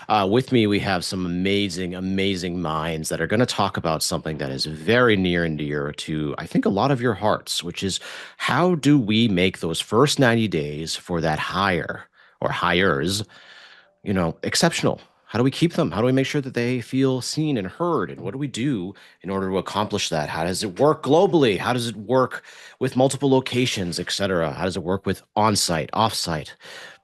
With me, we have some amazing, amazing minds that are going to talk about something that is very near and dear to, I think, a lot of your hearts, which is how do we make those first 90 days for that hire or hires, exceptional? How do we keep them? How do we make sure that they feel seen and heard? And what do we do in order to accomplish that? How does it work globally? How does it work with multiple locations, et cetera? How does it work with on-site, off-site,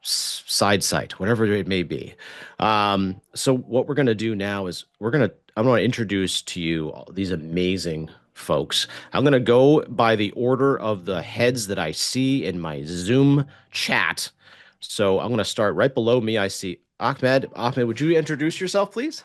side site, whatever it may be? So what we're going to do now is I'm going to introduce to you these amazing folks. I'm going to go by the order of the heads that I see in my Zoom chat. So I'm going to start right below me. I see Ahmed. Ahmed, would you introduce yourself, please?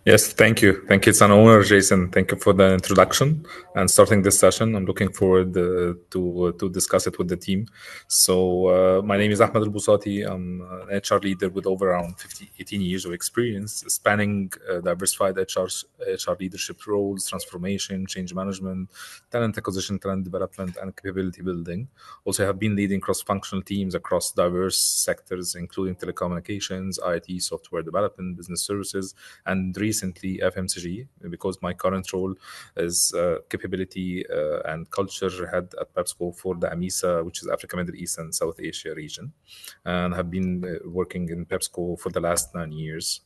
Yes, thank you. Thank you. It's an honor, Jason. Thank you for the introduction and starting this session. I'm looking forward to discuss it with the team. So my name is Ahmed Bossati. I'm an HR leader with over around 18 years of experience, spanning diversified HR leadership roles, transformation, change management, talent acquisition, talent development, and capability building. Also, have been leading cross-functional teams across diverse sectors, including telecommunications, IT, software development, business services, and recently FMCG, because my current role is capability and culture head at PepsiCo for the AMESA, which is Africa, Middle East, and South Asia region, and have been working in PepsiCo for the last 9 years.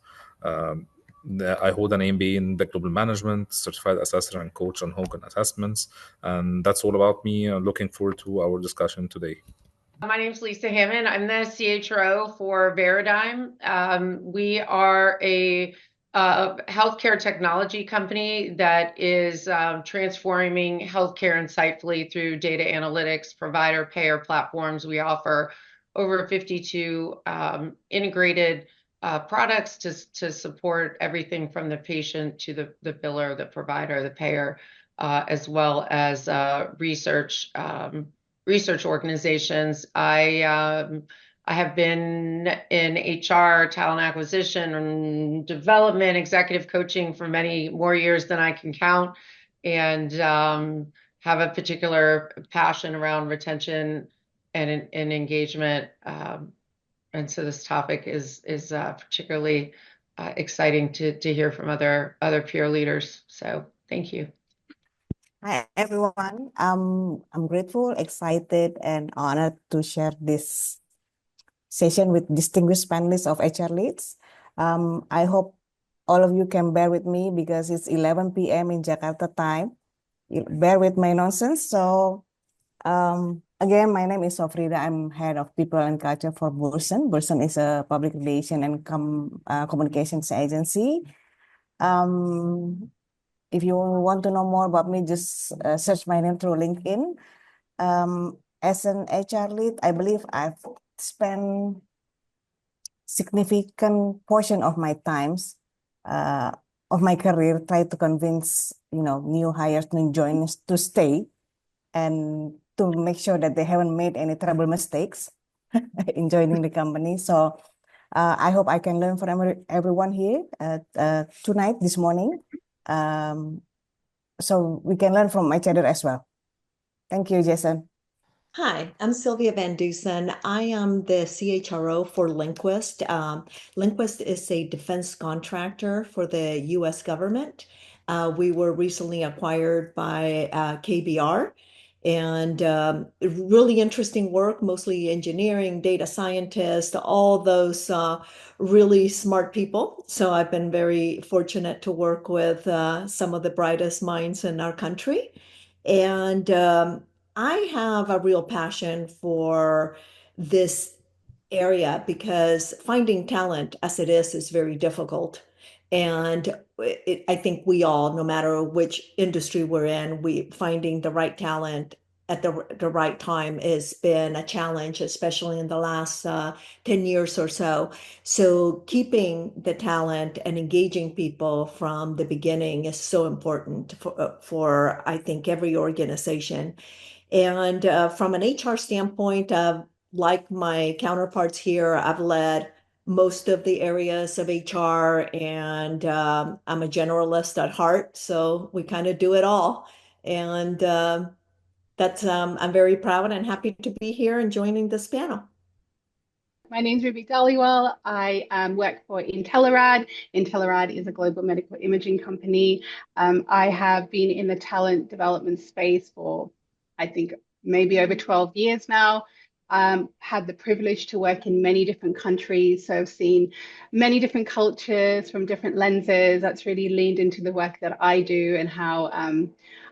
I hold an MBA in the global management, certified assessor and coach on Hogan assessments, and that's all about me. Looking forward to our discussion today. My name is Lisa Hammond. I'm the CHRO for Veradigm. We are a healthcare technology company that is transforming healthcare insightfully through data analytics, provider payer platforms. We offer over 52 integrated products to support everything from the patient to the biller, the provider, the payer, as well as research organizations. I have been in HR, talent acquisition, and development, executive coaching for many more years than I can count, and have a particular passion around retention and engagement. And so this topic is particularly exciting to hear from other peer leaders. So thank you. Hi, everyone. I'm grateful, excited, and honored to share this session with distinguished panelists of HR leads. I hope all of you can bear with me because it's 11 p.m. in Jakarta time. Bear with my nonsense. So again, my name is Sofrida. I'm head of people and culture for Burson. Burson is a public relation and communications agency. If you want to know more about me, just search my name through LinkedIn. As an HR lead, I believe I've spent significant portion of my times of my career try to convince new hires, new joiners to stay and to make sure that they haven't made any terrible mistakes in joining the company. So I hope I can learn from everyone here tonight, this morning. So we can learn from each other as well. Thank you, Jason. Hi, I'm Silvia Van Dusen. I am the CHRO for LinQuest. LinQuest is a defense contractor for the U.S. government. We were recently acquired by KBR, and really interesting work, mostly engineering, data scientists, all those really smart people. So I've been very fortunate to work with some of the brightest minds in our country. And I have a real passion for this area because finding talent as it is very difficult. And I think we all, no matter which industry we're in, finding the right talent at the right time has been a challenge, especially in the last 10 years or so. So keeping the talent and engaging people from the beginning is so important for I think, every organization. And from an HR standpoint, like my counterparts here, I've led most of the areas of HR, and I'm a generalist at heart, so we kind of do it all. And I'm very proud and happy to be here and joining this panel. My name's Ruby Dhaliwal. I work for Intelarad. Intelarad is a global medical imaging company. I have been in the talent development space for, I think, maybe over 12 years now. Had the privilege to work in many different countries. So I've seen many different cultures from different lenses. That's really leaned into the work that I do and how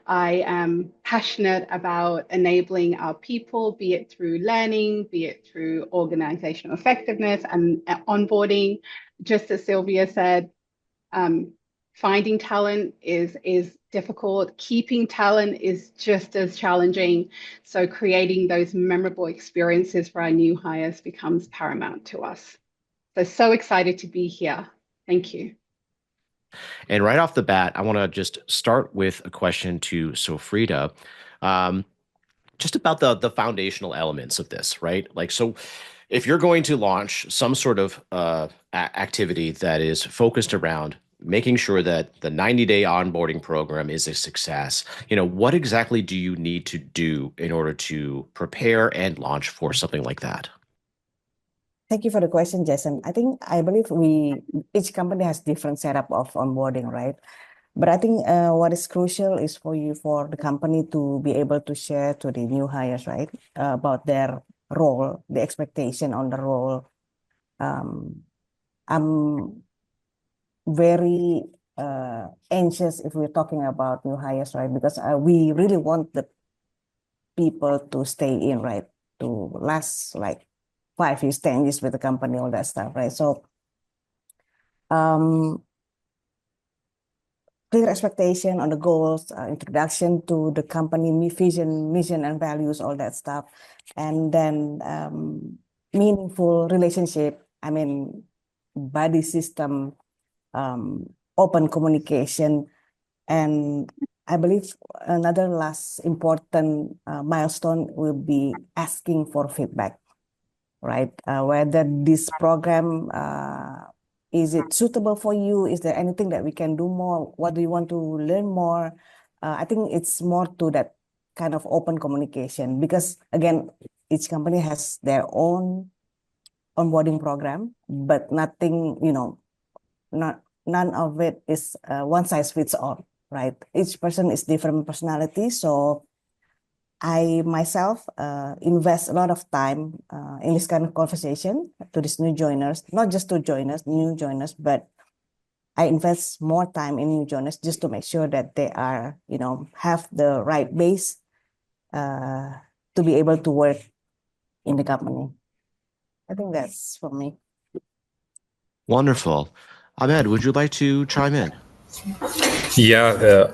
I am passionate about enabling our people, be it through learning, be it through organizational effectiveness and onboarding. Just as Silvia said, finding talent is difficult. Keeping talent is just as challenging. So creating those memorable experiences for our new hires becomes paramount to us. So excited to be here. Thank you. And right off the bat, I want to just start with a question to Sofrida, just about the foundational elements of this, right? Like, so if you're going to launch some sort of activity that is focused around making sure that the 90-day onboarding program is a success, what exactly do you need to do in order to prepare and launch for something like that? Thank you for the question, Jason. I believe each company has different setup of onboarding, right? But I think what is crucial is for the company to be able to share to the new hires, right, about their role, the expectation on the role. I'm very anxious if we're talking about new hires, right? Because we really want the people to stay in, right, to last like 5 years, 10 years with the company, all that stuff, right? So clear expectation on the goals, introduction to the company vision, mission, and values, all that stuff. And then meaningful relationship, body system, open communication. And I believe another last important milestone will be asking for feedback, right? Whether this program, is it suitable for you? Is there anything that we can do more? What do you want to learn more? I think it's more to that kind of open communication because, again, each company has their own onboarding program, but nothing, none of it is one size fits all, right? Each person is different personality. So I myself invest a lot of time in this kind of conversation to these new joiners, not just to new joiners, but I invest more time in new joiners just to make sure that they are, have the right base to be able to work in the company. I think that's for me. Wonderful. Ahmed, would you like to chime in? Yeah,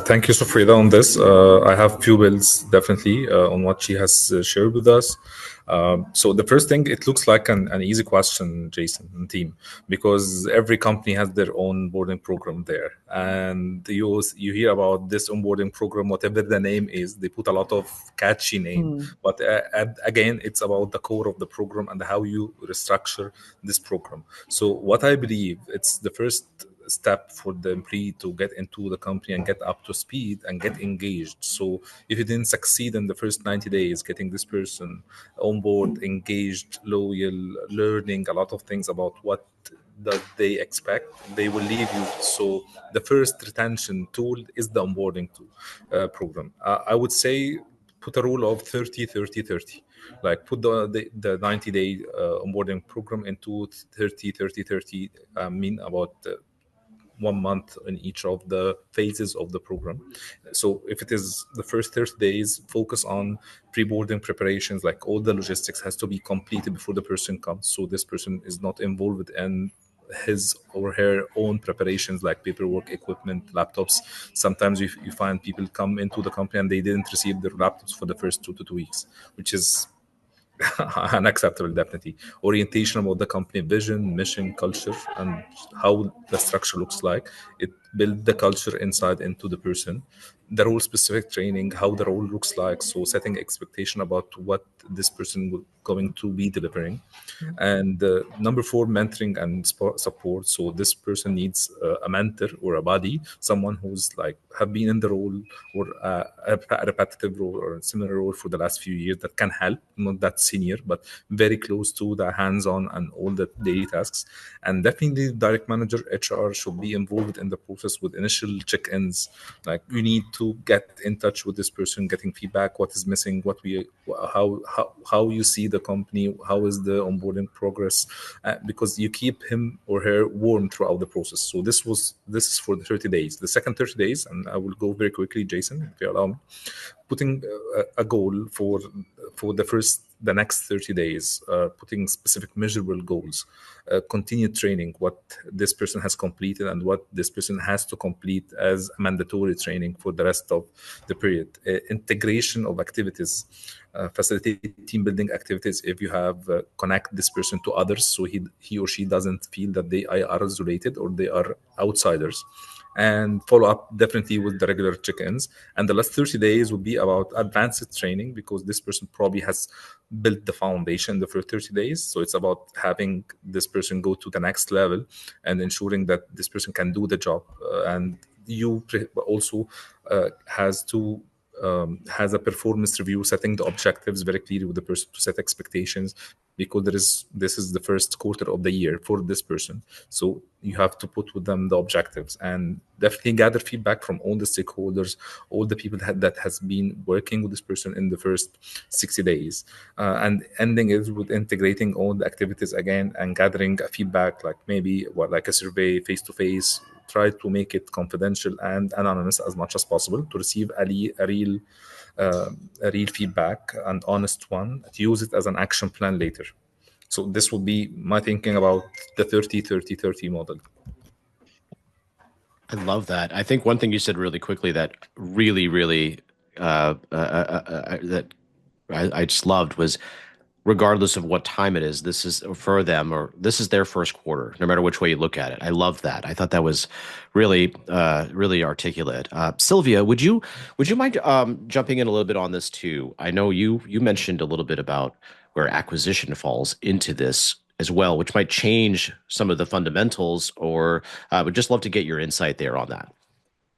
thank you, Sofrida, on this. I have few builds definitely on what she has shared with us. So the first thing, it looks like an easy question, Jason and team, because every company has their own onboarding program there, and you hear about this onboarding program, whatever the name is, they put a lot of catchy name, but again, it's about the core of the program and how you restructure this program. So what I believe, it's the first step for the employee to get into the company and get up to speed and get engaged. So if you didn't succeed in the first 90 days, getting this person on board, engaged, loyal, learning a lot of things about what that they expect, they will leave you. So the first retention tool is the onboarding tool, program. I would say put a rule of 30 30 30, like put the 90-day onboarding program into 30 30 30, mean about 1 month in each of the phases of the program. So if it is the first 30 days, focus on pre-boarding preparations, like all the logistics has to be completed before the person comes. So this person is not involved in his or her own preparations, like paperwork, equipment, laptops. Sometimes you find people come into the company and they didn't receive their laptops for the first 2 to 2 weeks, which is unacceptable. Definitely orientation about the company vision, mission, culture, and how the structure looks like. It build the culture inside into the person. the role specific training, how the role looks like. So setting expectation about what this person will going to be delivering. And number 4, mentoring and support. So this person needs a mentor or a buddy, someone who's like have been in the role or a repetitive role or a similar role for the last few years that can help, not that senior, but very close to the hands-on and all the daily tasks. And definitely direct manager HR should be involved in the process with initial check-ins. Like you need to get in touch with this person, getting feedback, what is missing, how you see the company, how is the onboarding progress, because you keep him or her warm throughout the process. So this is for the 30 days. The second 30 days, and I will go very quickly, Jason, if you allow me, putting a goal for the next 30 days, putting specific measurable goals, continued training, what this person has completed and what this person has to complete as mandatory training for the rest of the period, integration of activities, facilitate team building activities if you have connect this person to others, so he or she doesn't feel that they are isolated or they are outsiders, and follow up definitely with the regular check-ins. And the last 30 days will be about advanced training, because this person probably has built the foundation the first 30 days. So it's about having this person go to the next level and ensuring that this person can do the job. And you also has a performance review, setting the objectives very clearly with the person to set expectations, because this is the first quarter of the year for this person. So you have to put with them the objectives and definitely gather feedback from all the stakeholders, all the people that has been working with this person in the first 60 days. And ending it with integrating all the activities again and gathering a feedback, like maybe like a survey face-to-face. Try to make it confidential and anonymous as much as possible to receive a real feedback and honest one, to use it as an action plan later. So this would be my thinking about the 30-30-30 model. I love that. I think one thing you said really quickly that really that I just loved was, regardless of what time it is, this is for them, or this is their first quarter, no matter which way you look at it. I love that. I thought that was really, really articulate. Silvia, would you mind jumping in a little bit on this too? I know you mentioned a little bit about where acquisition falls into this as well, which might change some of the fundamentals, or would just love to get your insight there on that.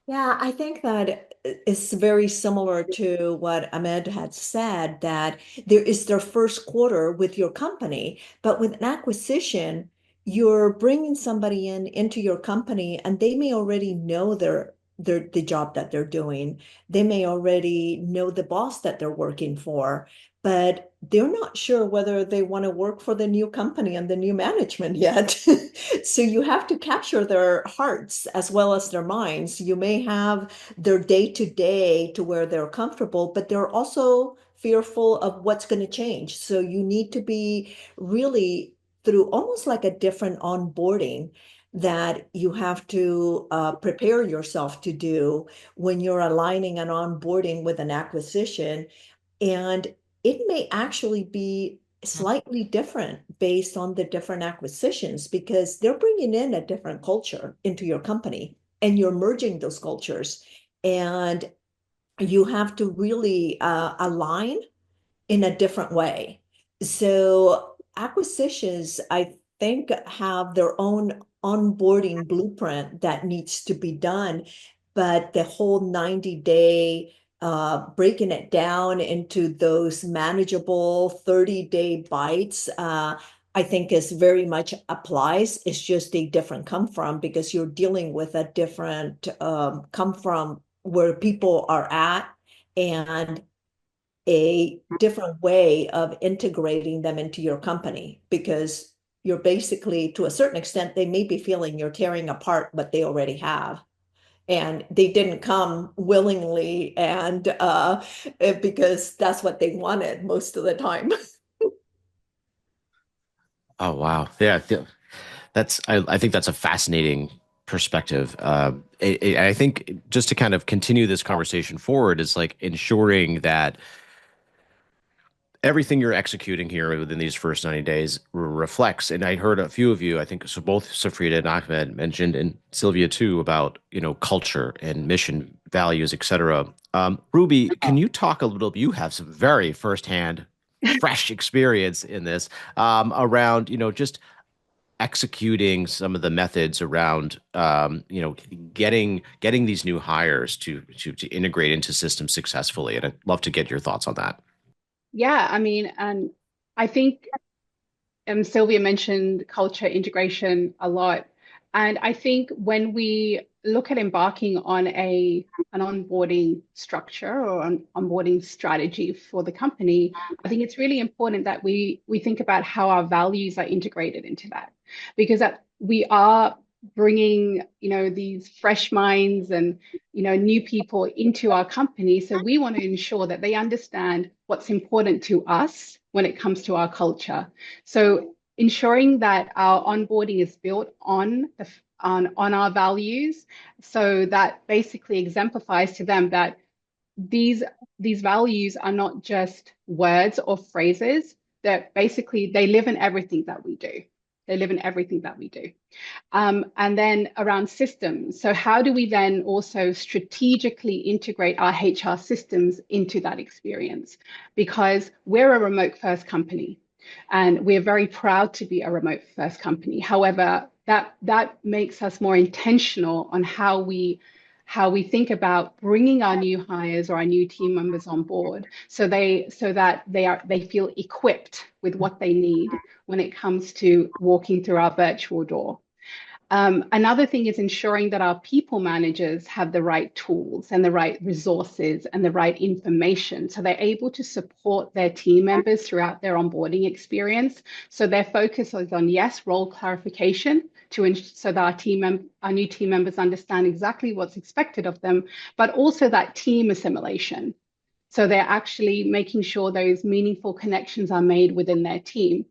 Yeah, I think that it's very similar to what Ahmed had said, that there is their first quarter with your company, but with an acquisition, you're bringing somebody into your company, and they may already know the job that they're doing. They may already know the boss that they're working for, but they're not sure whether they want to work for the new company and the new management yet. So you have to capture their hearts as well as their minds. You may have their day-to-day to where they're comfortable, but they're also fearful of what's going to change. So you need to be really through almost like a different onboarding that you have to prepare yourself to do when you're aligning an onboarding with an acquisition. And it may actually be slightly different based on the different acquisitions, because they're bringing in a different culture into your company and you're merging those cultures. And you have to really align in a different way. So acquisitions, I think, have their own onboarding blueprint that needs to be done, but the whole 90-day breaking it down into those manageable 30-day bites, I think is very much applies. It's just a different come from, because you're dealing with a different come from where people are at, and a different way of integrating them into your company, because you're basically, to a certain extent, they may be feeling you're tearing apart what they already have. And they didn't come willingly and because that's what they wanted most of the time. Oh, wow. Yeah. I think that's a fascinating perspective. I think just to kind of continue this conversation forward is like ensuring that everything you're executing here within these first 90 days reflects, and I heard a few of you, I think so both Sofrida and Ahmed mentioned, and Silvia too, about, culture and mission, values, etc. Ruby, can you talk a little, you have some very firsthand, fresh experience in this, around, just executing some of the methods around, getting these new hires to integrate into systems successfully. And I'd love to get your thoughts on that. Yeah, I mean, and I think Sylvia mentioned culture integration a lot. And I think when we look at embarking on an onboarding structure or an onboarding strategy for the company, I think it's really important that we think about how our values are integrated into that, because we are bringing, these fresh minds and, new people into our company. So we want to ensure that they understand what's important to us when it comes to our culture. So ensuring that our onboarding is built on our values, so that basically exemplifies to them that these values are not just words or phrases, that basically they live in everything that we do. They live in everything that we do. And then around systems. So how do we then also strategically integrate our HR systems into that experience? Because we're a remote first company, and we're very proud to be a remote first company. However, that makes us more intentional on how we think about bringing our new hires or our new team members on board, so that they feel equipped with what they need when it comes to walking through our virtual door. Another thing is ensuring that our people managers have the right tools and the right resources and the right information, so they're able to support their team members throughout their onboarding experience. So their focus is on, yes, role clarification, so that our new team members understand exactly what's expected of them, but also that team assimilation. So they're actually making sure those meaningful connections are made within their team.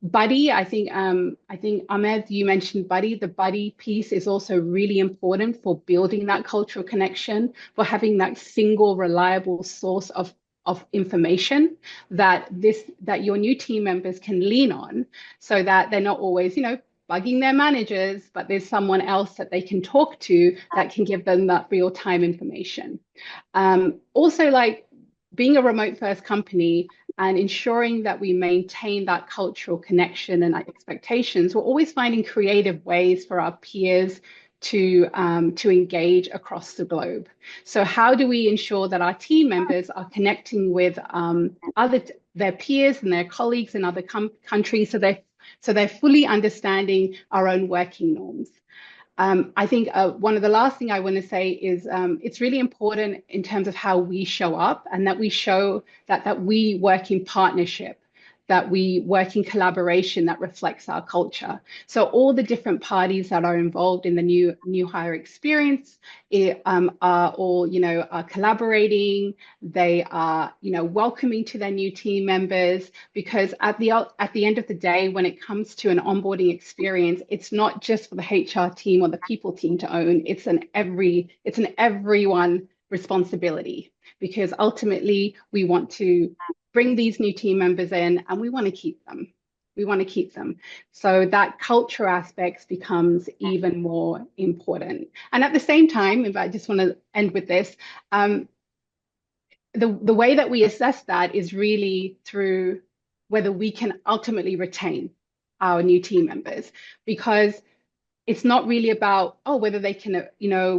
Buddy, I think Ahmed, you mentioned buddy. The buddy piece is also really important for building that cultural connection, for having that single reliable source of information that your new team members can lean on, so that they're not always, bugging their managers, but there's someone else that they can talk to that can give them that real-time information. Also, like being a remote first company and ensuring that we maintain that cultural connection and expectations, we're always finding creative ways for our peers to engage across the globe. So how do we ensure that our team members are connecting with their peers and their colleagues in other countries, so they're fully understanding our own working norms? I think one of the last thing I want to say is it's really important in terms of how we show up, and that we show that we work in partnership, that we work in collaboration that reflects our culture. So all the different parties that are involved in the new hire experience are all, are collaborating. They are, welcoming to their new team members, because at the end of the day, when it comes to an onboarding experience, it's not just for the HR team or the people team to own. It's an everyone responsibility, because ultimately we want to bring these new team members in, and we want to keep them. So that culture aspect becomes even more important. And at the same time, if I just want to end with this, the way that we assess that is really through whether we can ultimately retain our new team members, because it's not really about, whether they can,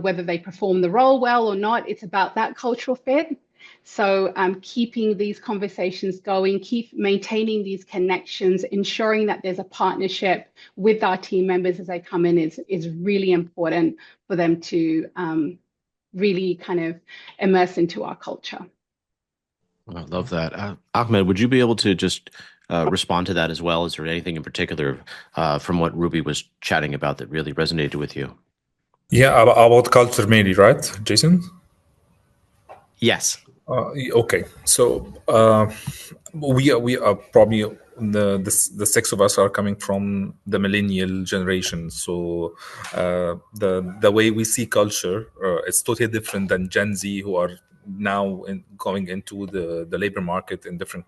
whether they perform the role well or not. It's about that cultural fit. So keeping these conversations going, keep maintaining these connections, ensuring that there's a partnership with our team members as they come in is really important for them to really kind of immerse into our culture. I love that. Ahmed, would you be able to just respond to that as well? Is there anything in particular from what Ruby was chatting about that really resonated with you? Yeah, about culture mainly, right, Jason? Yes. Okay, so we are probably the six of us are coming from the millennial generation. So the way we see culture is totally different than Gen Z, who are now going into the labor market in different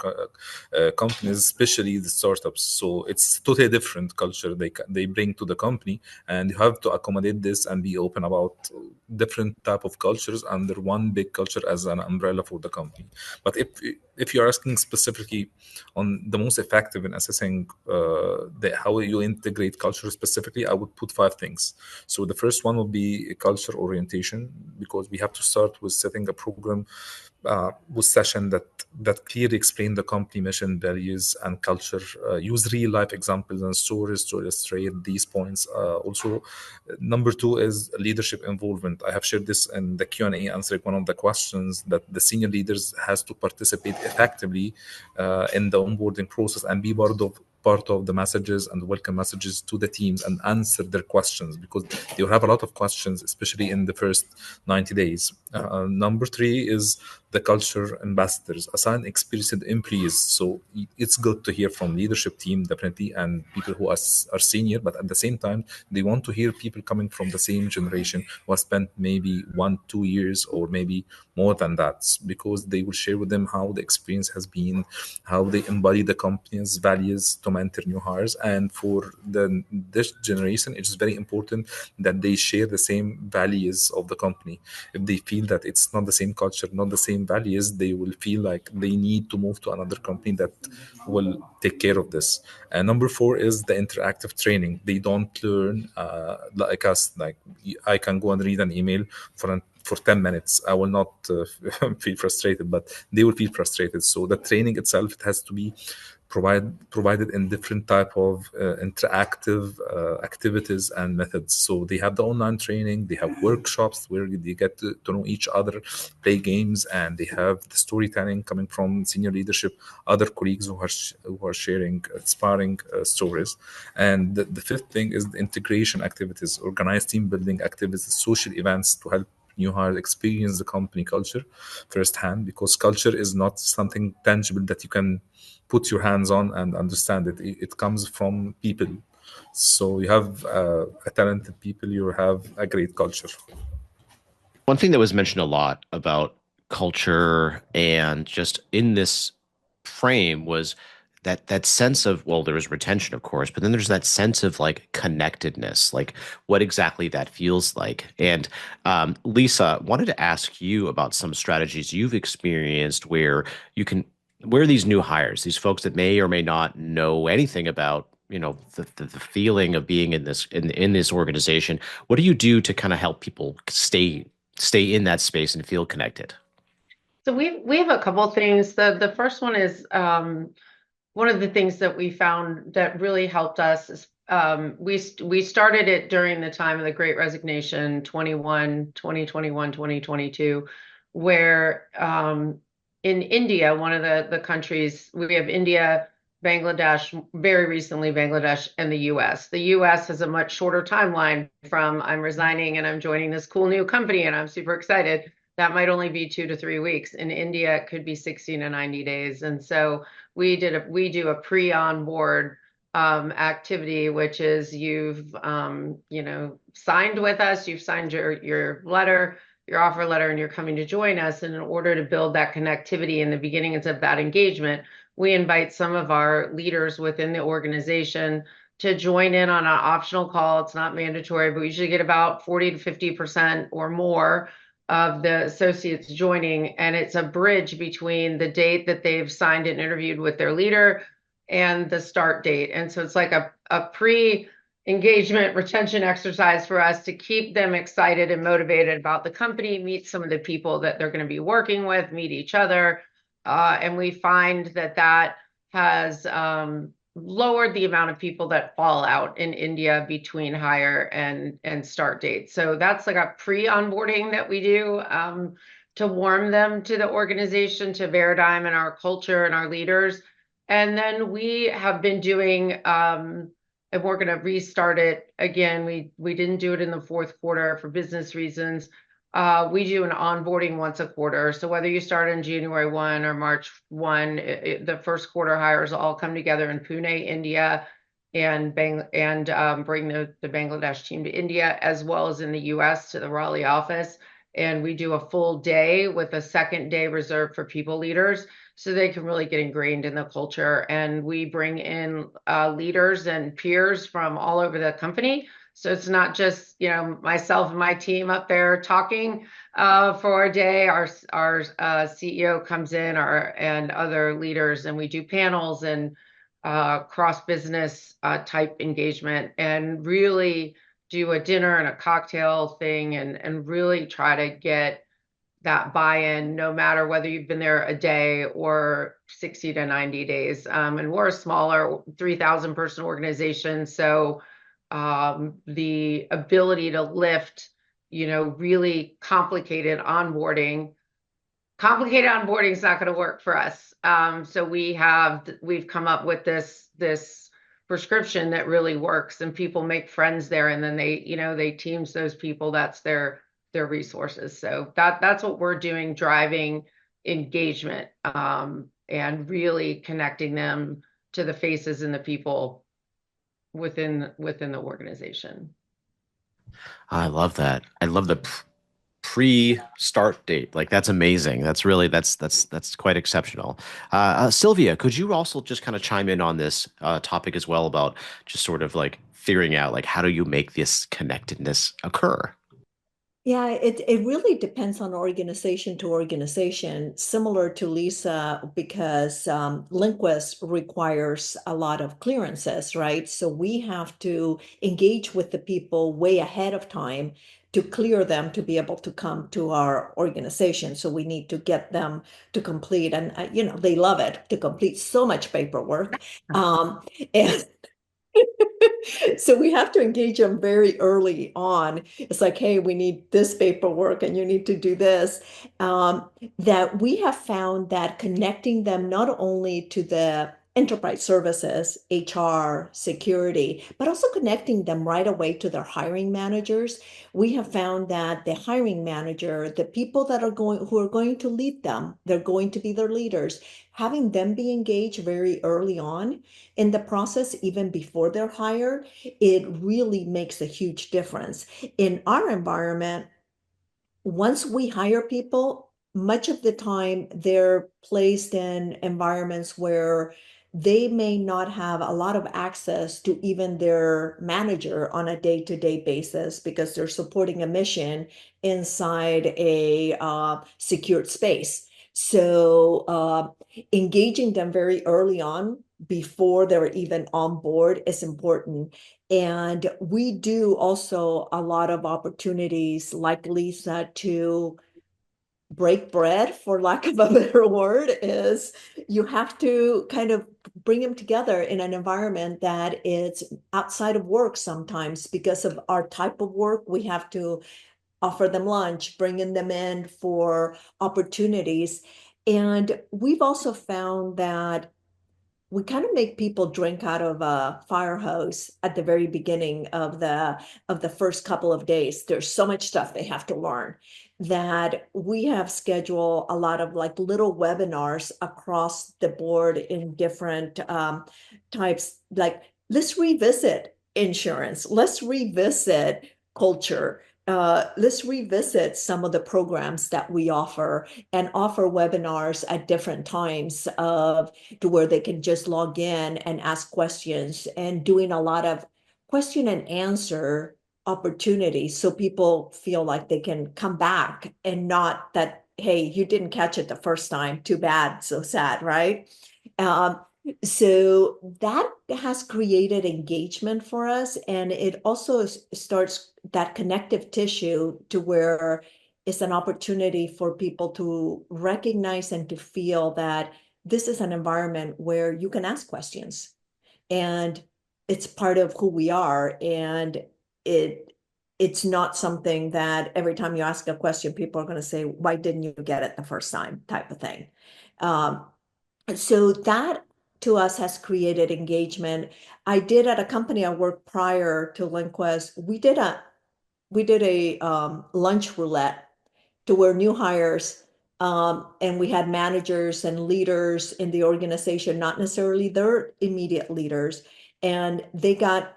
companies, especially the startups. So it's totally different culture they bring to the company, and you have to accommodate this and be open about different type of cultures under one big culture as an umbrella for the company. But if you're asking specifically on the most effective in assessing how you integrate culture specifically, I would put 5 things. So the first one will be culture orientation, because we have to start with setting a program with session that clearly explain the company mission, values, and culture. Use real life examples and stories to illustrate these points. Also, number 2 is leadership involvement. I have shared this in the Q&A, answering one of the questions, that the senior leaders has to participate effectively in the onboarding process and be part of the messages and welcome messages to the teams and answer their questions, because they will have a lot of questions, especially in the first 90 days. Number 3 is the culture ambassadors. Assign experienced employees. So it's good to hear from leadership team, definitely, and people who are senior, but at the same time, they want to hear people coming from the same generation who have spent maybe 1-2 years or maybe more than that, because they will share with them how the experience has been, how they embody the company's values to mentor new hires. And for this generation, it's very important that they share the same values of the company. If they feel that it's not the same culture, not the same values, they will feel like they need to move to another company that will take care of this. And number 4 is the interactive training. They don't learn like us. Like, I can go and read an email for 10 minutes. I will not feel frustrated, but they will feel frustrated. So the training itself, it has to be provided in different type of interactive activities and methods. So they have the online training, they have workshops where they get to know each other, play games, and they have the storytelling coming from senior leadership, other colleagues who are sharing inspiring stories. And the fifth thing is the integration activities, organized team building activities, social events to help new hires experience the company culture firsthand, because culture is not something tangible that you can put your hands on and understand it. It comes from people. So you have a talented people, you have a great culture. One thing that was mentioned a lot about culture and just in this frame was that sense of, well, there is retention, of course, but then there's that sense of like connectedness, like what exactly that feels like. And Lisa, wanted to ask you about some strategies you've experienced where these new hires, these folks that may or may not know anything about, the feeling of being in this organization. What do you do to kind of help people stay in that space and feel connected? So we have a couple of things. The first one is one of the things that we found that really helped us is we started it during the time of the Great Resignation, 2021, 2022, where in India, one of the countries, we have India, Bangladesh, very recently Bangladesh, and the US. The US has a much shorter timeline from I'm resigning and I'm joining this cool new company and I'm super excited. That might only be 2 to 3 weeks. In India, it could be 60 to 90 days. And so we do a pre-onboard activity, which is you've signed with us, you've signed your letter, your offer letter, and you're coming to join us. And in order to build that connectivity in the beginnings of that engagement, we invite some of our leaders within the organization to join in on an optional call. It's not mandatory, but we usually get about 40 to 50% or more of the associates joining, and it's a bridge between the date that they've signed and interviewed with their leader and the start date. And so it's like a pre-engagement retention exercise for us to keep them excited and motivated about the company, meet some of the people that they're going to be working with, meet each other. And we find that has lowered the amount of people that fall out in India between hire and start date. So that's like a pre-onboarding that we do to warm them to the organization, to Veradigm and our culture and our leaders. And then we have been doing, and we're going to restart it again. We didn't do it in the fourth quarter for business reasons. We do an onboarding once a quarter. So whether you start on January 1 or March 1, the first quarter hires all come together in Pune, India, and bring the Bangladesh team to India, as well as in the US to the Raleigh office. and we do a full day with a second day reserved for people leaders so they can really get ingrained in the culture. And we bring in leaders and peers from all over the company. So it's not just, you know, myself and my team up there talking for a day. Our CEO comes in, and other leaders, and we do panels and cross-business type engagement, and really do a dinner and a cocktail thing, and really try to get that buy-in, no matter whether you've been there a day or 60 to 90 days. And we're a smaller 3,000 person organization. So the ability to lift, you know, really complicated onboarding is not going to work for us. So we've come up with this prescription that really works, and people make friends there, and then they teams those people. That's their resources. So that's what we're doing, driving engagement, and really connecting them to the faces and the people within the organization. I love that. I love the pre-start date. Like, that's amazing. That's quite exceptional. Silvia, could you also just kind of chime in on this topic as well, about just sort of like figuring out, like, how do you make this connectedness occur? Yeah, it really depends on organization to organization, similar to Lisa, because LinQuest requires a lot of clearances, right? So we have to engage with the people way ahead of time to clear them to be able to come to our organization. So we need to get them to complete, and they love it, to complete so much paperwork. And so we have to engage them very early on. It's like, hey, we need this paperwork and you need to do this. That we have found that connecting them not only to the enterprise services, HR, security, but also connecting them right away to their hiring managers. We have found that the hiring manager, the people who are going to lead them, they're going to be their leaders, having them be engaged very early on in the process, even before they're hired, it really makes a huge difference. In our environment, once we hire people, much of the time they're placed in environments where they may not have a lot of access to even their manager on a day-to-day basis, because they're supporting a mission inside a secured space. So engaging them very early on, before they're even on board, is important. And we do also a lot of opportunities, like Lisa, to break bread, for lack of a better word. Is you have to kind of bring them together in an environment that is outside of work sometimes. Because of our type of work, we have to offer them lunch, bringing them in for opportunities. And we've also found that we kind of make people drink out of a fire hose at the very beginning of the first couple of days. There's so much stuff they have to learn, that we have scheduled a lot of like little webinars across the board in different types. Like, let's revisit insurance, let's revisit culture, let's revisit some of the programs that we offer, and offer webinars at different times to where they can just log in and ask questions, and doing a lot of question and answer opportunities, so people feel like they can come back, and not that, hey, you didn't catch it the first time, too bad, so sad, right? So that has created engagement for us, and it also starts that connective tissue to where it's an opportunity for people to recognize and to feel that this is an environment where you can ask questions, and it's part of who we are. And it's not something that every time you ask a question, people are going to say, why didn't you get it the first time, type of thing. So that to us has created engagement. I did, at a company I worked prior to LinQuest, we did a lunch roulette, to where new hires, and we had managers and leaders in the organization, not necessarily their immediate leaders, and they got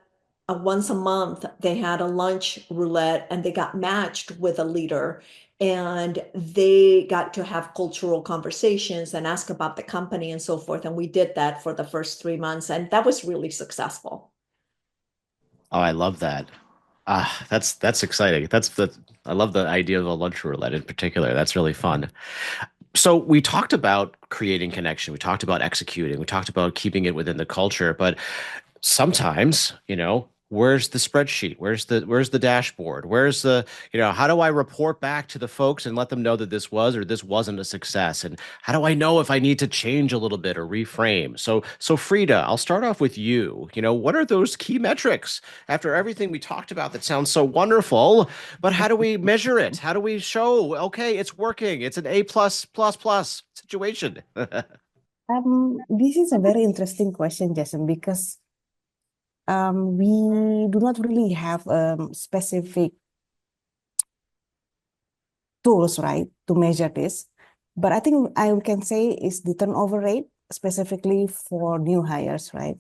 once a month, they had a lunch roulette, and they got matched with a leader. and they got to have cultural conversations and ask about the company and so forth. And we did that for the first 3 months, and that was really successful. Oh, I love that. That's exciting. I love the idea of a lunch roulette in particular. That's really fun. So we talked about creating connection. We talked about executing. We talked about keeping it within the culture. But sometimes, where's the spreadsheet? Where's the dashboard? Where's the, how do I report back to the folks and let them know that this was or this wasn't a success? And how do I know if I need to change a little bit or reframe? So Frida, I'll start off with you. What are those key metrics after everything we talked about that sounds so wonderful, but how do we measure it? How do we show, okay, it's working. It's an A plus plus plus situation. This is a very interesting question, Jason, because we do not really have specific tools, right, to measure this. But I think I can say is the turnover rate, specifically for new hires, right?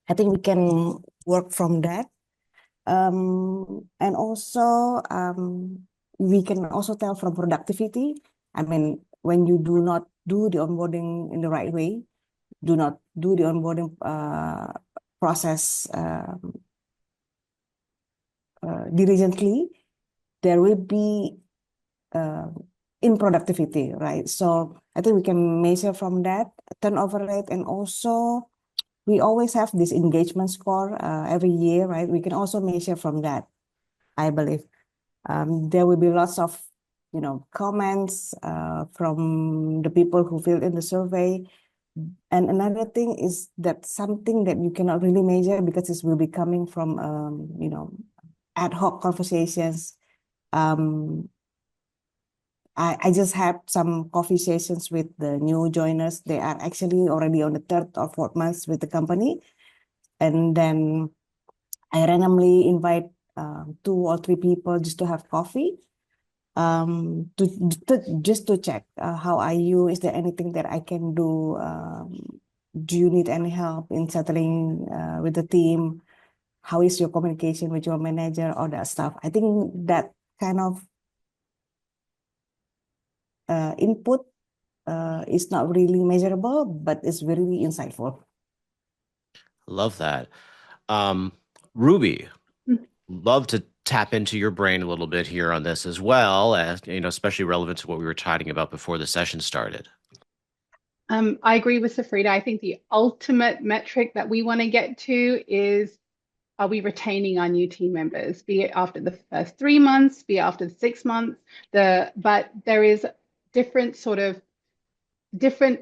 I think we can work from that. And also, we can also tell from productivity. I mean, when you do not do the onboarding in the right way, do not do the onboarding process diligently, there will be in productivity, right? So I think we can measure from that turnover rate, and also we always have this engagement score every year, right? We can also measure from that, I believe. There will be lots of, comments from the people who filled in the survey. And another thing is that something that you cannot really measure because it will be coming from, ad hoc conversations. I just had some coffee sessions with the new joiners. They are actually already on the third or fourth month with the company. And then I randomly invite 2 or 3 people just to have coffee, just to check how are you? Is there anything that I can do? Do you need any help in settling with the team? How is your communication with your manager? All that stuff. I think that kind of input is not really measurable, but it's very insightful. Love that. Ruby, love to tap into your brain a little bit here on this as well, as especially relevant to what we were chatting about before the session started. I agree with Sofrida. I think the ultimate metric that we want to get to is, are we retaining our new team members, be it after the first 3 months, be it after the 6 months, but there is different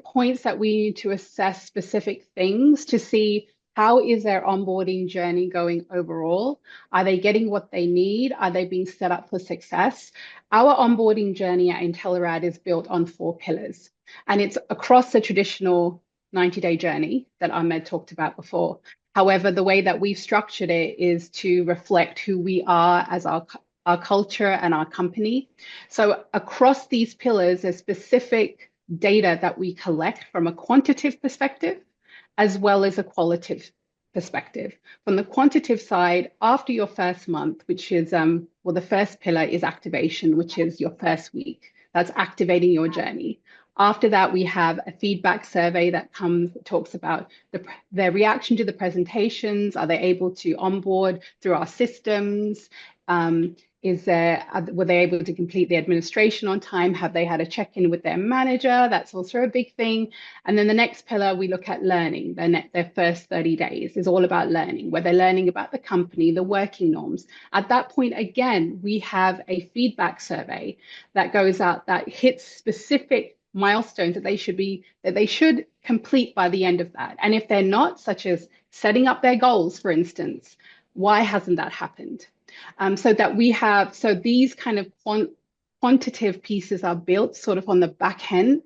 points that we need to assess specific things to see how is their onboarding journey going overall? Are they getting what they need? Are they being set up for success? Our onboarding journey at Intelarad is built on 4 pillars, and it's across the traditional 90-day journey that Ahmed talked about before. However, the way that we've structured it is to reflect who we are as our culture and our company. So across these pillars, there's specific data that we collect from a quantitative perspective, as well as a qualitative perspective. From the quantitative side, after your first month, which is, the first pillar is activation, which is your first week. That's activating your journey. After that, we have a feedback survey that talks about their reaction to the presentations. Are they able to onboard through our systems? Were they able to complete the administration on time? Have they had a check-in with their manager? That's also a big thing. And then the next pillar, we look at learning. Their first 30 days is all about learning, where they're learning about the company, the working norms. At that point, again, we have a feedback survey that goes out that hits specific milestones that they should complete by the end of that. And if they're not, such as setting up their goals, for instance, why hasn't that happened? So these kind of quantitative pieces are built sort of on the back end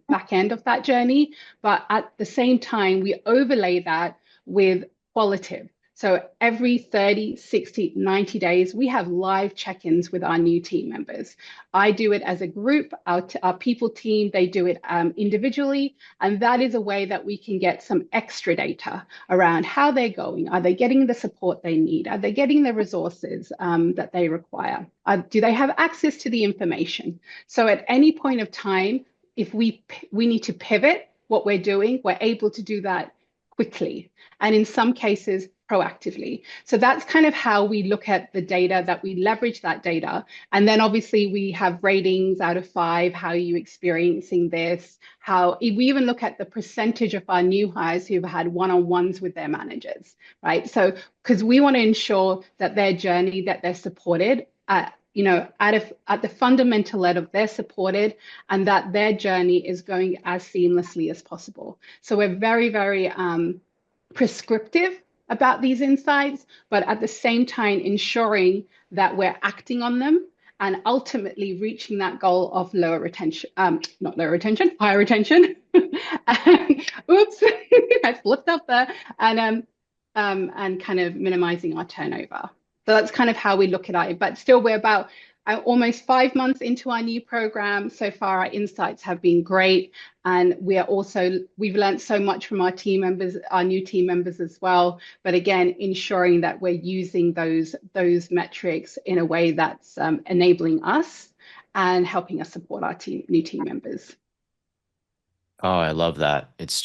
of that journey, but at the same time, we overlay that with qualitative. So every 30, 60, 90 days, we have live check-ins with our new team members. I do it as a group, our people team, they do it individually. And that is a way that we can get some extra data around how they're going. Are they getting the support they need? Are they getting the resources that they require? Do they have access to the information? So at any point of time, if we need to pivot what we're doing, we're able to do that quickly. And in some cases, proactively. So that's kind of how we look at the data, that we leverage that data. And then obviously we have ratings out of 5. How are you experiencing this? How we even look at the percentage of our new hires who've had one-on-ones with their managers, right? So because we want to ensure that their journey, that they're supported at the fundamental level, they're supported and that their journey is going as seamlessly as possible. So we're very, very prescriptive about these insights, but at the same time ensuring that we're acting on them and ultimately reaching that goal of higher retention. Oops, I slipped up there, and kind of minimizing our turnover. So that's kind of how we look at it. But still, we're about almost 5 months into our new program. So far, our insights have been great. And we've learned so much from our team members, our new team members as well. But again, ensuring that we're using those metrics in a way that's enabling us and helping us support our new team members. Oh, I love that. It's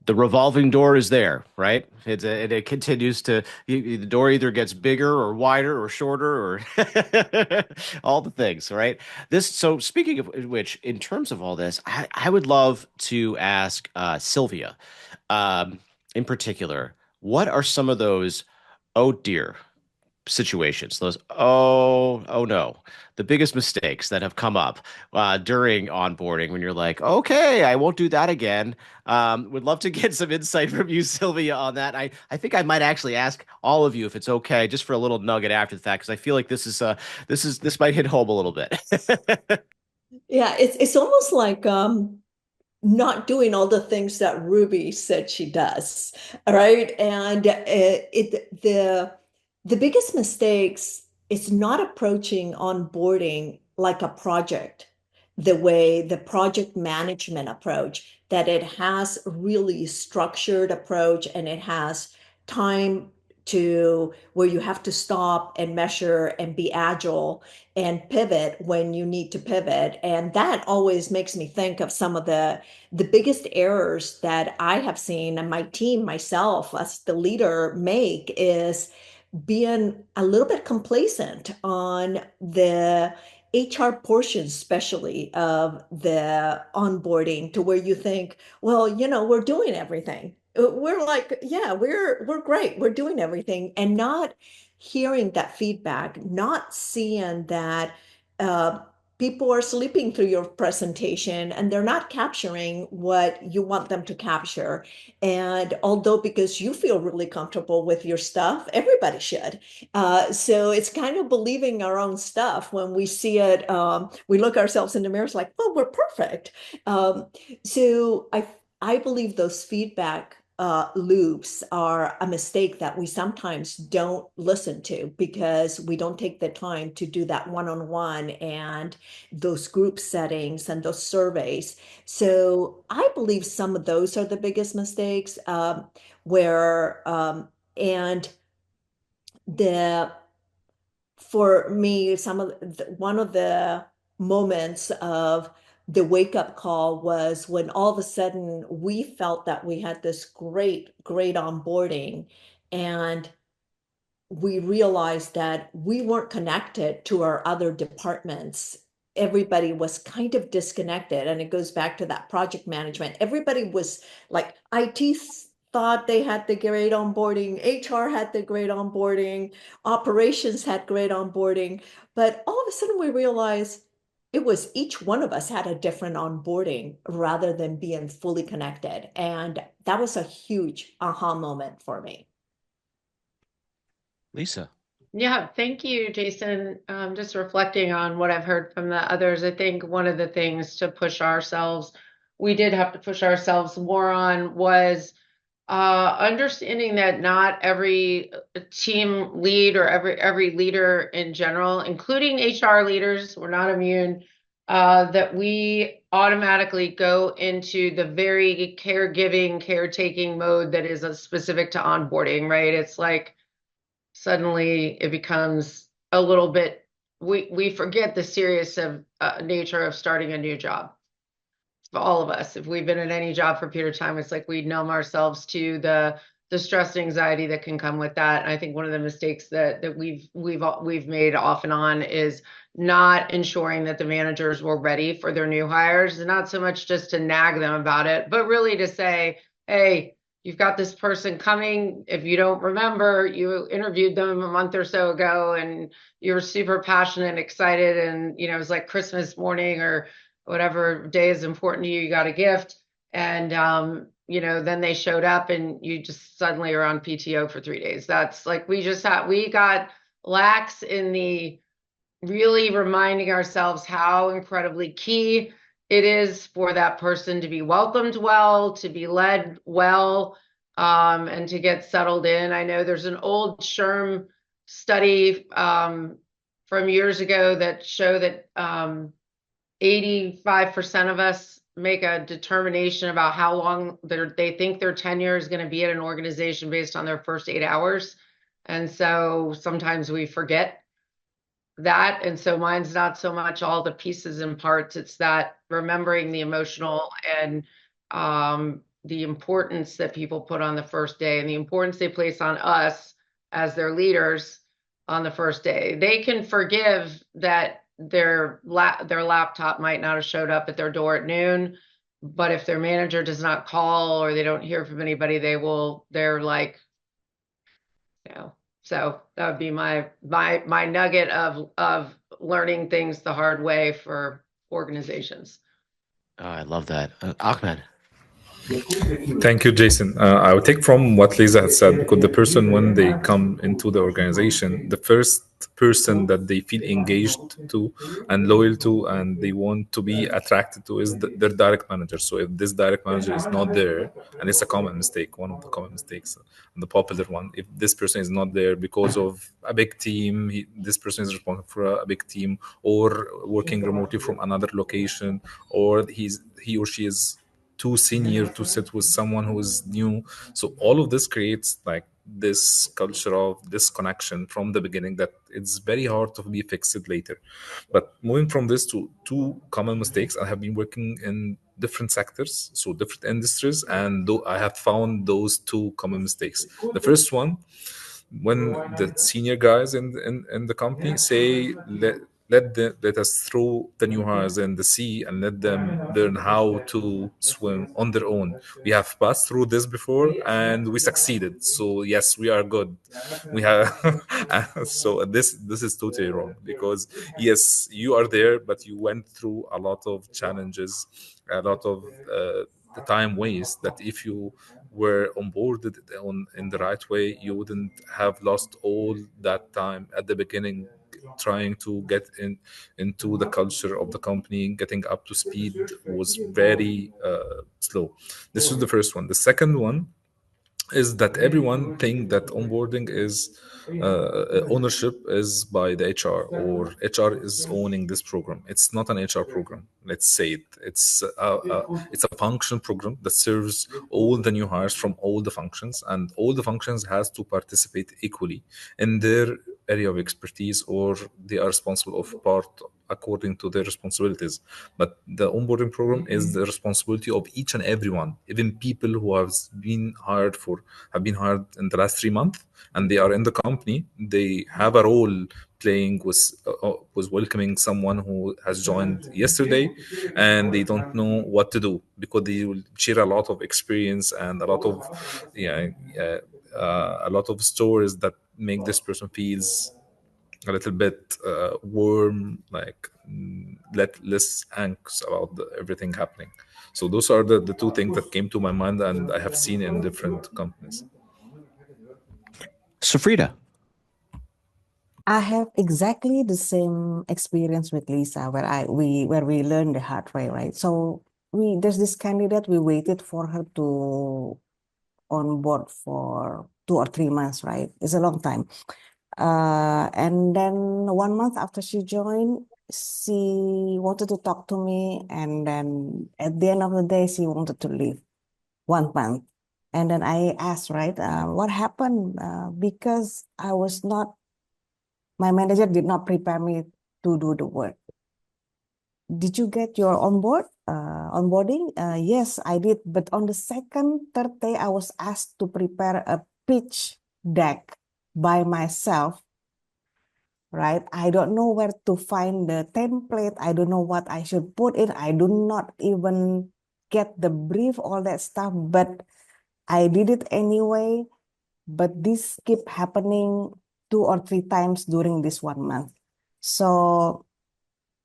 the revolving door is there, right? It continues to, the door either gets bigger or wider or shorter or all the things, right? So speaking of which, in terms of all this, I would love to ask Silvia, in particular, what are some of those, oh dear, situations, those oh no, the biggest mistakes that have come up during onboarding when you're like, okay, I won't do that again. Would love to get some insight from you, Sylvia, on that. I think I might actually ask all of you if it's okay, just for a little nugget after the fact, because I feel like this might hit home a little bit. Yeah, it's almost like not doing all the things that Ruby said she does. All right. And the biggest mistakes is not approaching onboarding like a project, the way the project management approach, that it has really structured approach and it has time to where you have to stop and measure and be agile and pivot when you need to pivot. And that always makes me think of some of the biggest errors that I have seen and my team, myself as the leader, make is being a little bit complacent on the HR portion, especially of the onboarding, to where you think, well, we're doing everything. We're like, yeah, we're great. We're doing everything, and not hearing that feedback, not seeing that people are sleeping through your presentation and they're not capturing what you want them to capture. And although because you feel really comfortable with your stuff, everybody should. So it's kind of believing our own stuff when we see it. We look ourselves in the mirror, it's like, oh, we're perfect. So I believe those feedback loops are a mistake that we sometimes don't listen to because we don't take the time to do that one-on-one and those group settings and those surveys. So I believe some of those are the biggest mistakes and for me, one of the moments of the wake-up call was when all of a sudden we felt that we had this great onboarding, and we realized that we weren't connected to our other departments. Everybody was kind of disconnected, and it goes back to that project management. Everybody was like, IT thought they had the great onboarding, HR had the great onboarding, operations had great onboarding, but all of a sudden we realized it was each one of us had a different onboarding rather than being fully connected. And that was a huge aha moment for me. Lisa. Yeah, thank you, Jason. Just reflecting on what I've heard from the others, I think one of the things we did have to push ourselves more on was Understanding that not every team lead or every leader in general, including HR leaders, we're not immune, that we automatically go into the very caregiving, caretaking mode that is specific to onboarding, right? It's like suddenly it becomes a little bit, we forget the serious of nature of starting a new job. For all of us, if we've been in any job for a period of time, it's like we numb ourselves to the stress and anxiety that can come with that. And I think one of the mistakes that we've made off and on is not ensuring that the managers were ready for their new hires, and not so much just to nag them about it, but really to say, hey, you've got this person coming. If you don't remember, you interviewed them a month or so ago and you're super passionate and excited, and it was like Christmas morning or whatever day is important to you, you got a gift. And, then they showed up and you just suddenly are on PTO for 3 days. That's like, we got lax in the really reminding ourselves how incredibly key it is for that person to be welcomed well, to be led well, and to get settled in. I know there's an old SHRM study from years ago that show that 85% of us make a determination about how long they think their tenure is going to be at an organization based on their first 8 hours. And so sometimes we forget that. And so mine's not so much all the pieces and parts, it's that remembering the emotional and the importance that people put on the first day and the importance they place on us as their leaders on the first day. They can forgive that their laptop might not have showed up at their door at noon, but if their manager does not call or they don't hear from anybody, they're like, so that would be my nugget of learning things the hard way for organizations. Oh, I love that. Ahmed. Thank you, Jason. I would take from what Lisa had said, because the person, when they come into the organization, the first person that they feel engaged to and loyal to and they want to be attracted to is their direct manager. So if this direct manager is not there, and it's a common mistake, one of the common mistakes, and the popular one, if this person is not there because of a big team, this person is responsible for a big team, or working remotely from another location, or he or she is too senior to sit with someone who is new. So all of this creates like this culture of disconnection from the beginning that it's very hard to be fixed later. But moving from this to two common mistakes, I have been working in different sectors, so different industries, and I have found those two common mistakes. The first one, when the senior guys in the company say, let us throw the new hires in the sea and let them learn how to swim on their own. We have passed through this before and we succeeded, so yes, we are good. We have so this is totally wrong, because yes, you are there, but you went through a lot of challenges, a lot of the time waste, that if you were onboarded in the right way, you wouldn't have lost all that time at the beginning trying to get into the culture of the company. Getting up to speed was very slow. This was the first one. The second one is that everyone think that onboarding is ownership is by the HR, or HR is owning this program. It's not an HR program. Let's say it's a function program that serves all the new hires from all the functions, and all the functions has to participate equally in their area of expertise, or they are responsible of part according to their responsibilities. But the onboarding program is the responsibility of each and everyone, even people who have been hired in the last 3 months and they are in the company. They have a role playing with welcoming someone who has joined yesterday and they don't know what to do, because they will share a lot of experience and a lot of stories that make this person feels a little bit warm, like less anxious about everything happening. So those are the two things that came to my mind and I have seen in different companies. Sofrida. I have exactly the same experience with Lisa, where we learned the hard way, right? So there's this candidate, we waited for her to on board for 2 or 3 months, right? It's a long time. And then 1 month after she joined, she wanted to talk to me, and then at the end of the day, she wanted to leave 1 month. And then I asked, right, what happened? Because my manager did not prepare me to do the work. Did you get your onboarding? Yes, I did. But on the third day, I was asked to prepare a pitch deck by myself, right? I don't know where to find the template. I don't know what I should put in. I do not even get the brief, all that stuff, but I did it anyway. But this kept happening 2 or 3 times during this 1 month. So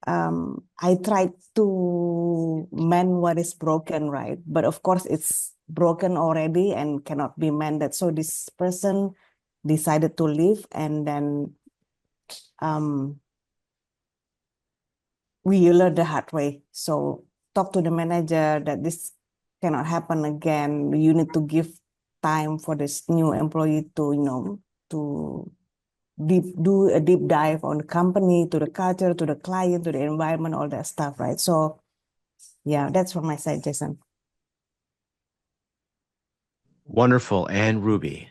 I tried to mend what is broken, right? But of course, it's broken already and cannot be mended. So this person decided to leave, and then we learned the hard way. So talk to the manager that this cannot happen again. You need to give time for this new employee to, to do a deep dive on the company, to the culture, to the client, to the environment, all that stuff, right? So yeah, that's from my side, Jason. Wonderful. And Ruby.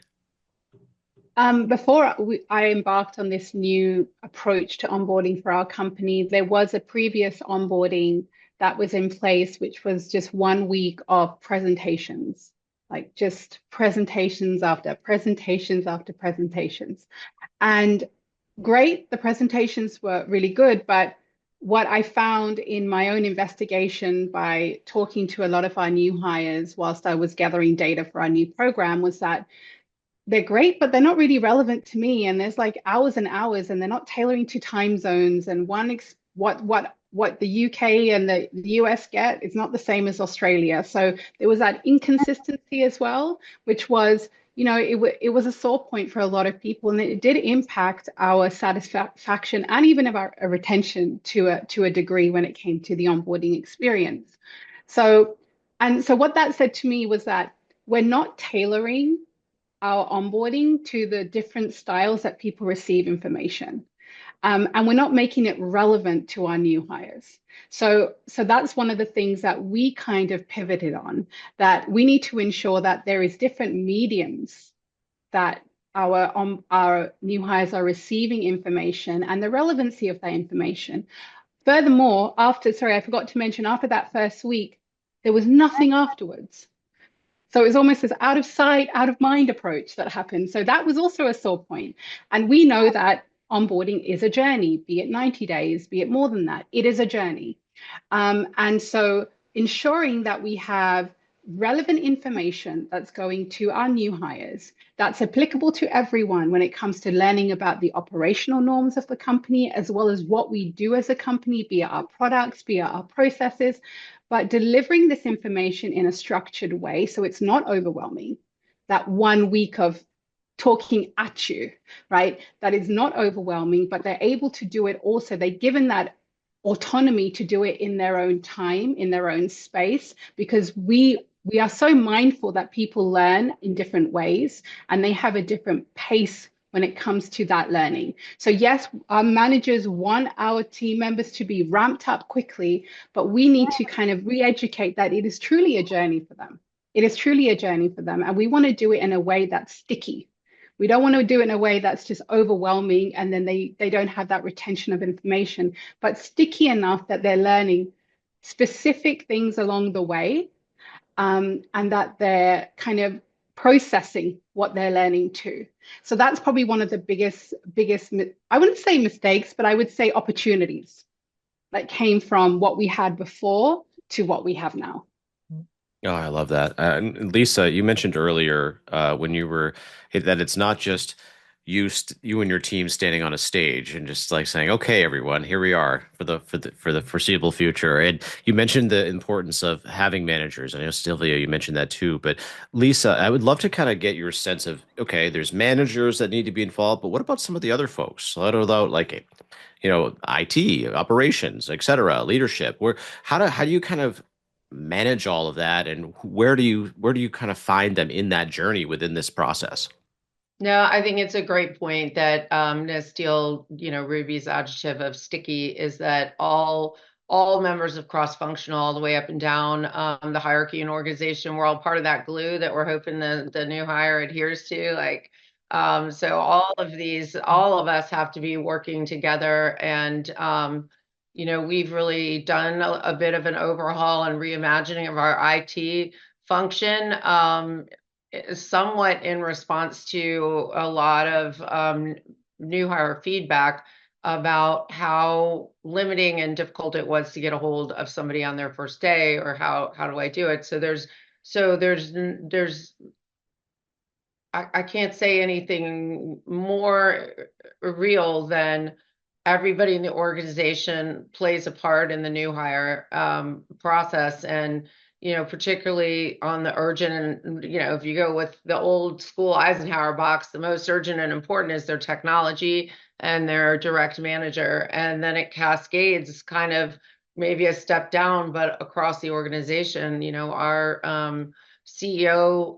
Before I embarked on this new approach to onboarding for our company, there was a previous onboarding that was in place, which was just 1 week of presentations, like just presentations after presentations after presentations. And great, the presentations were really good, but what I found in my own investigation by talking to a lot of our new hires whilst I was gathering data for our new program was that they're great, but they're not really relevant to me. And there's like hours and hours, and they're not tailoring to time zones. And what the UK and the US get is not the same as Australia. So there was that inconsistency as well, which was, it was a sore point for a lot of people, and it did impact our satisfaction and even our retention to a degree when it came to the onboarding experience. So what that said to me was that we're not tailoring our onboarding to the different styles that people receive information. And we're not making it relevant to our new hires. So that's one of the things that we kind of pivoted on, that we need to ensure that there is different mediums that our new hires are receiving information and the relevancy of that information. Furthermore, I forgot to mention, after that first week, there was nothing afterwards. So it was almost this out of sight, out of mind approach that happened. So that was also a sore point. And we know that onboarding is a journey, be it 90 days, be it more than that. It is a journey. And so ensuring that we have relevant information that's going to our new hires, that's applicable to everyone when it comes to learning about the operational norms of the company, as well as what we do as a company, be it our products, be it our processes, but delivering this information in a structured way so it's not overwhelming. That 1 week of talking at you, right? That is not overwhelming, but they're able to do it also. They're given that autonomy to do it in their own time, in their own space, because we are so mindful that people learn in different ways and they have a different pace when it comes to that learning. So yes, our managers want our team members to be ramped up quickly, but we need to kind of re-educate that it is truly a journey for them. It is truly a journey for them. And we want to do it in a way that's sticky. We don't want to do it in a way that's just overwhelming and then they don't have that retention of information, but sticky enough that they're learning specific things along the way, and that they're kind of processing what they're learning too. So that's probably one of the biggest, I wouldn't say mistakes, but I would say opportunities that came from what we had before to what we have now. Oh, I love that. And Lisa, you mentioned earlier when you were that it's not just you and your team standing on a stage and just like saying, "Okay, everyone, here we are for the foreseeable future." And you mentioned the importance of having managers. I know Silvia, you mentioned that too. But Lisa, I would love to kind of get your sense of, okay, there's managers that need to be involved, but what about some of the other folks? What about like, IT, operations, et cetera, leadership? How do you kind of manage all of that, and where do you kind of find them in that journey within this process? No, I think it's a great point that to steal, Ruby's adjective of sticky is that all members of cross-functional all the way up and down the hierarchy and organization, we're all part of that glue that we're hoping the new hire adheres to. So all of us have to be working together, and we've really done a bit of an overhaul and reimagining of our IT function. Somewhat in response to a lot of new hire feedback about how limiting and difficult it was to get a hold of somebody on their first day, or how do I do it? I can't say anything more real than everybody in the organization plays a part in the new hire process. And particularly on the urgent, and if you go with the old school Eisenhower box, the most urgent and important is their technology and their direct manager, and then it cascades kind of maybe a step down, but across the organization. Our CEO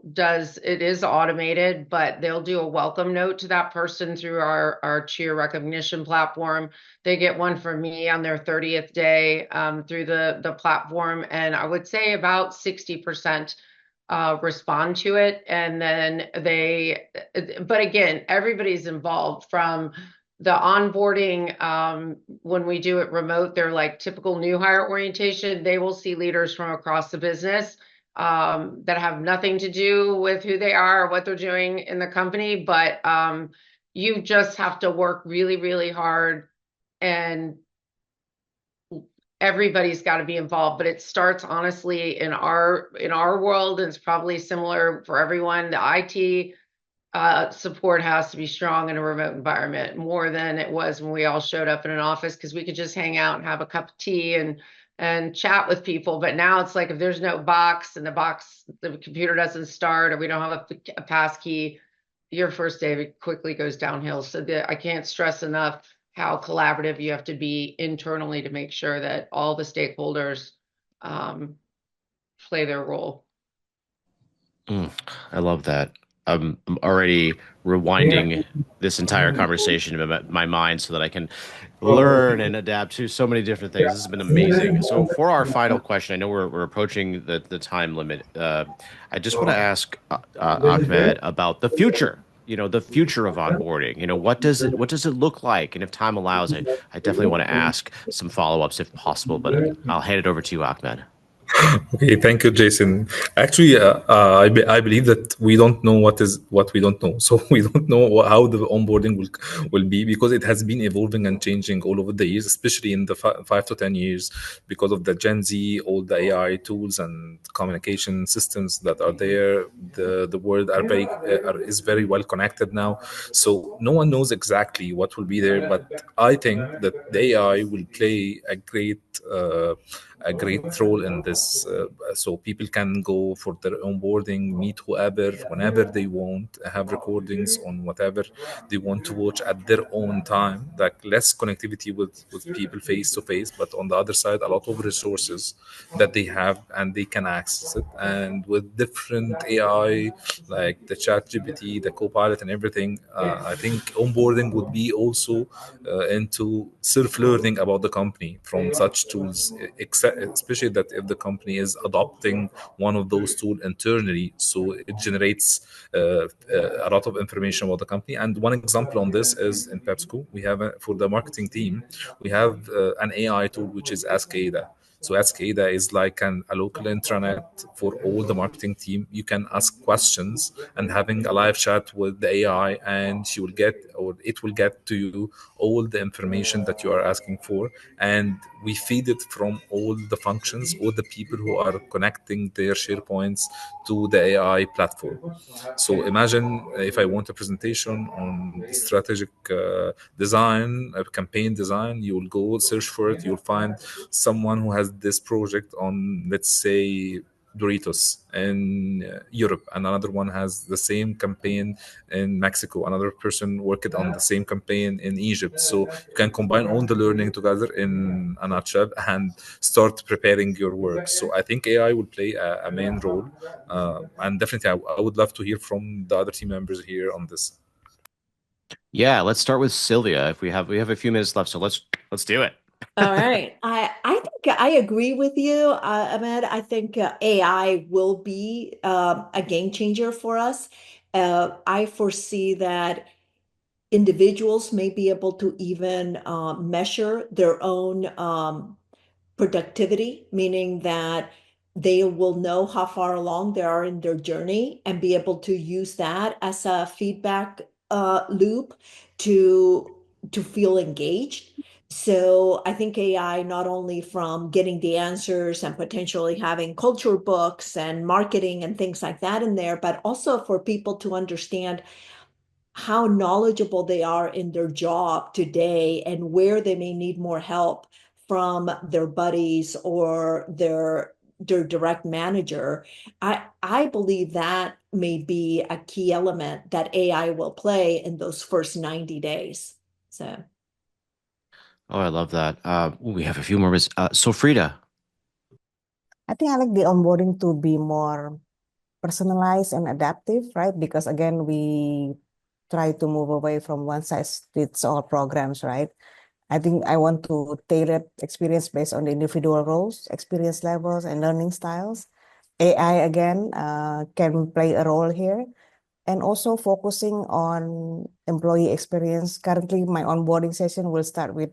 it is automated, but they'll do a welcome note to that person through our cheer recognition platform. They get one from me on their 30th day through the platform, and I would say about 60% respond to it. And then but again, everybody's involved from the onboarding. When we do it remote, they're like typical new hire orientation. They will see leaders from across the business that have nothing to do with who they are or what they're doing in the company. But you just have to work really, really hard, and everybody's got to be involved. But it starts honestly in our world, and it's probably similar for everyone. The IT support has to be strong in a remote environment, more than it was when we all showed up in an office, because we could just hang out and have a cup of tea and chat with people. But now it's like, if there's no box, and the computer doesn't start, or we don't have a pass key, your first day quickly goes downhill. So I can't stress enough how collaborative you have to be internally to make sure that all the stakeholders play their role. I love that. I'm already rewinding this entire conversation in my mind so that I can learn and adapt to so many different things. This has been amazing. So for our final question, I know we're approaching the time limit. I just want to ask Ahmed about the future. The future of onboarding. What does it look like? And if time allows, I definitely want to ask some follow-ups if possible, but I'll hand it over to you, Ahmed. Okay, thank you, Jason. Actually, I believe that we don't know what we don't know. So we don't know how the onboarding will be, because it has been evolving and changing all over the years, especially in the 5 to 10 years, because of the Gen Z, all the AI tools and communication systems that are there. The world is very well connected now. So no one knows exactly what will be there, but I think that the AI will play a great role in this, so people can go for their onboarding, meet whoever, whenever they want, have recordings on whatever they want to watch at their own time, like less connectivity with people face to face, but on the other side, a lot of resources that they have and they can access it. And with different AI, like the chat GPT, the copilot and everything, I think onboarding would be also into self-learning about the company from such tools, especially that if the company is adopting one of those tools internally, so it generates a lot of information about the company. And one example on this is in PepsiCo, we have for the marketing team, we have an AI tool which is Ask Ada. So Ask Ada is like a local intranet for all the marketing team. You can ask questions and having a live chat with the AI, and she will get, or it will get to you all the information that you are asking for. And we feed it from all the functions, all the people who are connecting their SharePoints to the AI platform. So imagine if I want a presentation on strategic design, campaign design, you will go search for it. You'll find someone who has this project on, let's say, Doritos in Europe, and another one has the same campaign in Mexico. Another person worked on the same campaign in Egypt. So you can combine all the learning together in a nutshell and start preparing your work. So I think AI will play a main role, and definitely I would love to hear from the other team members here on this. Yeah, let's start with Silvia. If we have a few minutes left, so let's do it. All right. I think I agree with you, Ahmed. I think AI will be a game changer for us. I foresee that individuals may be able to even measure their own productivity, meaning that they will know how far along they are in their journey and be able to use that as a feedback loop to feel engaged. So I think AI, not only from getting the answers and potentially having culture books and marketing and things like that in there, but also for people to understand how knowledgeable they are in their job today and where they may need more help from their buddies or their direct manager. I believe that may be a key element that AI will play in those first 90 days. So Oh, I love that. We have a few more minutes. Sofrida. I think I like the onboarding to be more personalized and adaptive, right? Because again, we try to move away from one size fits all programs, right? I think I want to tailor experience based on the individual roles, experience levels, and learning styles. AI again can play a role here, and also focusing on employee experience. Currently, my onboarding session will start with,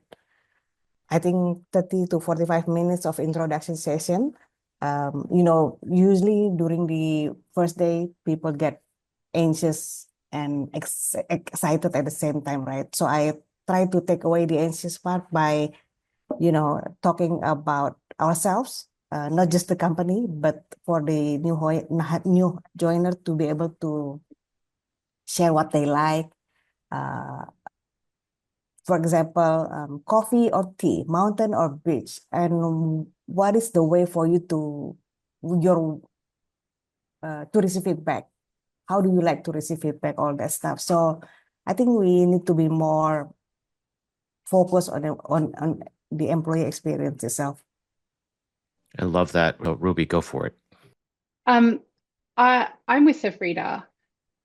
I think, 30 to 45 minutes of introduction session. Usually during the first day, people get anxious and excited at the same time, right? So I try to take away the anxious part by, talking about ourselves, not just the company, but for the new joiner to be able to share what they like. Uh, for example, coffee or tea, mountain or beach, and what is the way for you your to receive feedback? How do you like to receive feedback? All that stuff. So I think we need to be more focused on the employee experience itself. I love that. Oh, Ruby, go for it. Um, I'm with Sofrida.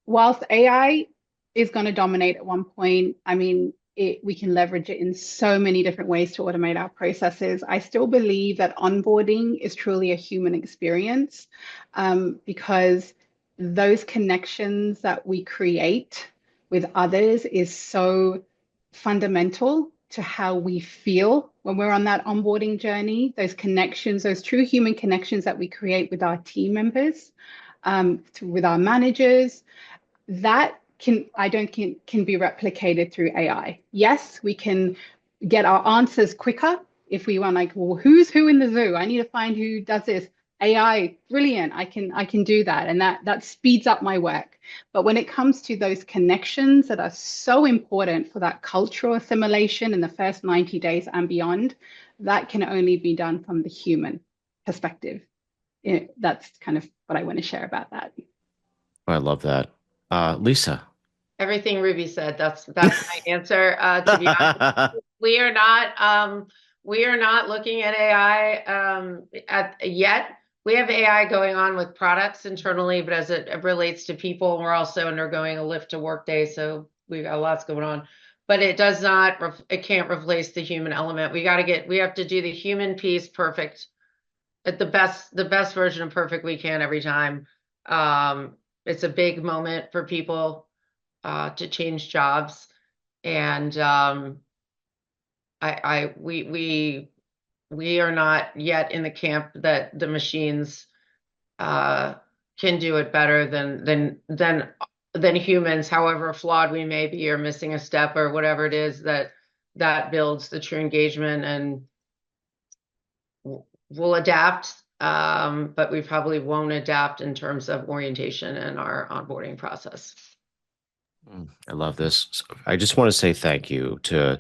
Whilst AI is going to dominate at one point, I mean, we can leverage it in so many different ways to automate our processes. I still believe that onboarding is truly a human experience, because those connections that we create with others is so fundamental to how we feel when we're on that onboarding journey. Those connections, those true human connections that we create with our team members, with our managers, that I don't think can be replicated through AI. Yes, we can get our answers quicker if we want, like, well, who's who in the zoo? I need to find who does this. AI, brilliant. I can do that. And that speeds up my work. But when it comes to those connections that are so important for that cultural assimilation in the first 90 days and beyond, that can only be done from the human perspective. That's kind of what I want to share about that. I love that. Lisa. Everything Ruby said, that's my answer. To be honest, we are not looking at AI yet. We have AI going on with products internally, but as it relates to people, we're also undergoing a lift to Workday, so we got lots going on. But it does not, it can't replace the human element. We have to do the human piece perfect, at the best version of perfect we can every time. It's a big moment for people to change jobs, and we are not yet in the camp that the machines can do it better than humans, however flawed we may be or missing a step or whatever it is that builds the true engagement. And we'll adapt, but we probably won't adapt in terms of orientation and our onboarding process. I love this. I just want to say thank you to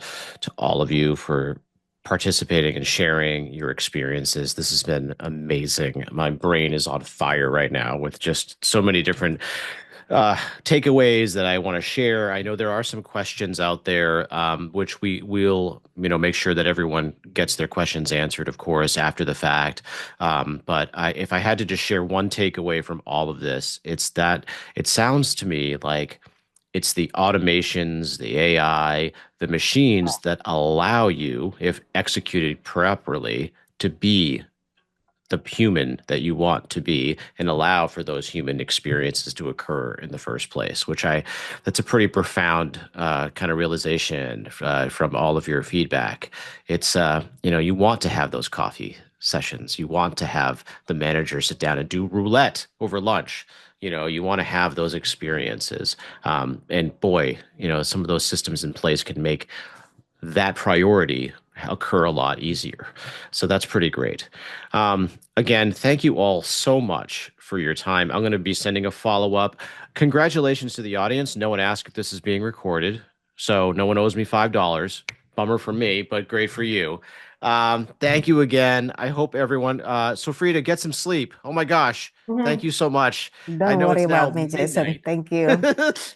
all of you for participating and sharing your experiences. This has been amazing. My brain is on fire right now with just so many different takeaways that I want to share. I know there are some questions out there, which we'll make sure that everyone gets their questions answered, of course, after the fact. But if I had to just share one takeaway from all of this, it's that it sounds to me like it's the automations, the AI, the machines that allow you, if executed properly, to be the human that you want to be and allow for those human experiences to occur in the first place, that's a pretty profound kind of realization from all of your feedback. It's, you want to have those coffee sessions. You want to have the manager sit down and do roulette over lunch. You want to have those experiences. And boy, some of those systems in place can make that priority occur a lot easier. So that's pretty great. Again, thank you all so much for your time. I'm going to be sending a follow-up. Congratulations to the audience. No one asked if this is being recorded, so no one owes me $5. Bummer for me, but great for you. Thank you again. I hope everyone, Sofrida, get some sleep. Oh my gosh. Thank you so much. Don't worry about me, Jason. Thank you.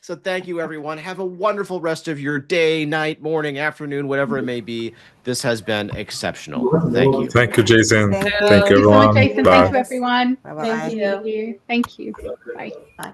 So thank you, everyone. Have a wonderful rest of your day, night, morning, afternoon, whatever it may be. This has been exceptional. Thank you. Thank you, Jason. Thank Thank you, Thank you so much, everyone. Jason. Bye. Thank you, everyone. Bye-bye. Thank you. Thank you. Bye. Bye.